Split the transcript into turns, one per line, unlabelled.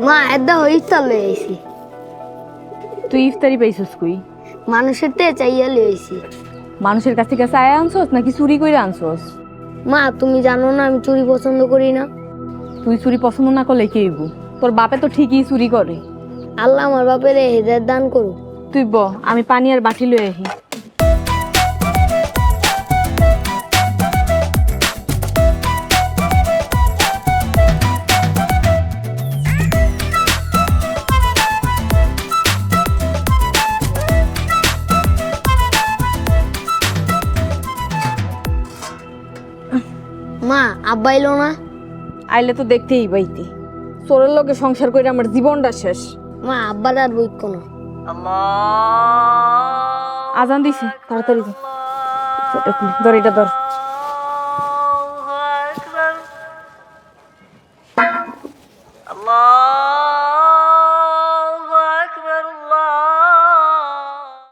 মা এদা ইফতার লই আইছি।
তুই ইফতারি পাইছস কই?
মানুষের তে চাইয়া লই আইছি।
মানুষের কাছ থেকে চায় আনছস নাকি চুরি করে আনছস?
মা তুমি জানো না আমি চুরি পছন্দ করি না।
তুই চুরি পছন্দ না করলে কি হইব? তোর বাপে তো ঠিকই চুরি করে।
আল্লাহ আমার বাপের হেদায়েত দান করুক।
তুই ব, আমি পানি আর বাটি লই আহি।
মা আব্বা এলো না?
আইলে তো দেখতেই পাইতি। চোরের লগে সংসার করে আমার জীবনটা শেষ।
মা আব্বার আর বইত কোনো।
আজান দিছে, তাড়াতাড়ি যা। ধর এটা ধর।